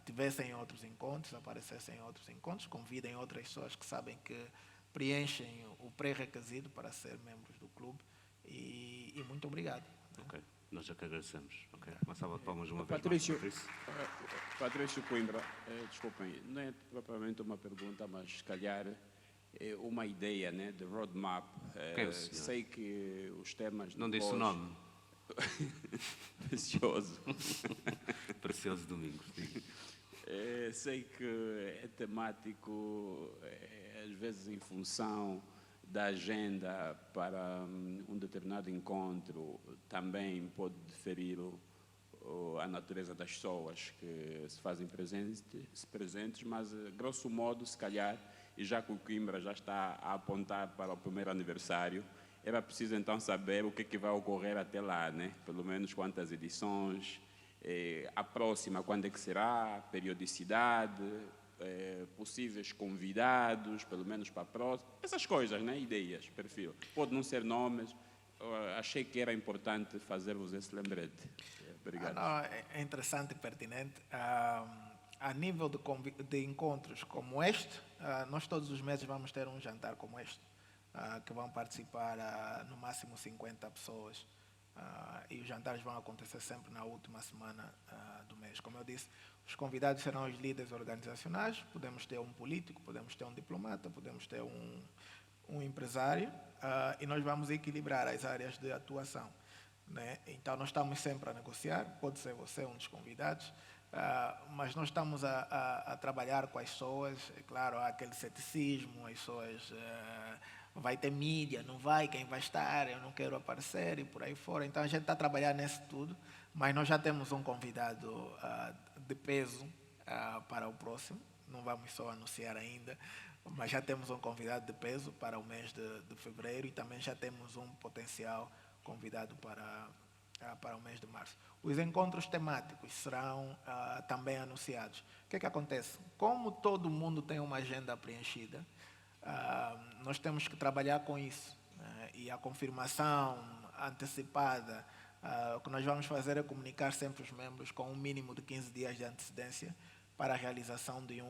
S2: tivessem outros encontros, aparecessem em outros encontros, convidem outras pessoas que sabem que preenchem o pré-requisito para ser membros do clube e muito obrigado.
S1: Ok, nós já que agradecemos. Okay. Uma salva de palmas uma
S5: Patrício,
S1: vez mais.
S5: Patrício Coimbra, desculpem, não é propriamente uma pergunta, mas se calhar é uma ideia, né, de roadmap.
S1: Quem é o senhor?
S5: Sei que os temas...
S1: Não disse o nome.
S5: Precioso.
S1: Precioso Domingos.
S5: Sei que é temático, às vezes em função da agenda para um determinado encontro, também pode diferir a natureza das pessoas que se fazem presentes, mas grosso modo, se calhar, e já que o Coimbra já está a apontar para o primeiro aniversário, era preciso então saber o que é que vai ocorrer até lá, né? Pelo menos quantas edições, a próxima quando é que será, periodicidade, possíveis convidados, pelo menos para a próxima, essas coisas, né? Ideias, perfil. Pode não ser nomes, achei que era importante fazer-vos esse lembrete. Obrigado.
S2: É interessante e pertinente. A nível de encontros como este, nós todos os meses vamos ter um jantar como este, que vão participar no máximo 50 pessoas. E os jantares vão acontecer sempre na última semana do mês. Como eu disse, os convidados serão os líderes organizacionais, podemos ter um político, podemos ter um diplomata, podemos ter um empresário, e nós vamos equilibrar as áreas de atuação, né? Então, nós estamos sempre a negociar, pode ser você um dos convidados, mas nós estamos a trabalhar com as pessoas. É claro, há aquele ceticismo, as pessoas... vai ter mídia, não vai, quem vai estar, eu não quero aparecer e por aí fora. Então a gente está trabalhando nisso tudo, mas nós já temos um convidado de peso para o próximo, não vamos só anunciar ainda, mas já temos um convidado de peso para o mês de fevereiro e também já temos um potencial convidado para o mês de março. Os encontros temáticos serão também anunciados. O que é que acontece? Como todo mundo tem uma agenda preenchida, nós temos que trabalhar com isso, e a confirmação antecipada, o que nós vamos fazer é comunicar sempre os membros com um mínimo de 15 dias de antecedência para a realização de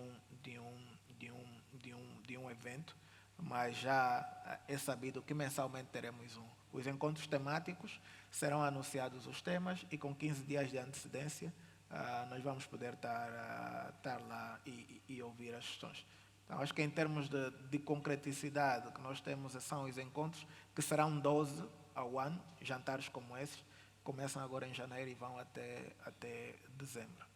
S2: um evento, mas já é sabido que mensalmente teremos um. Os encontros temáticos serão anunciados os temas e com 15 dias de antecedência nós vamos poder estar lá e ouvir as questões. Então, acho que em termos de concreticidade que nós temos são os encontros, que serão 12 ao ano, jantares como esses, começam agora em janeiro e vão até dezembro.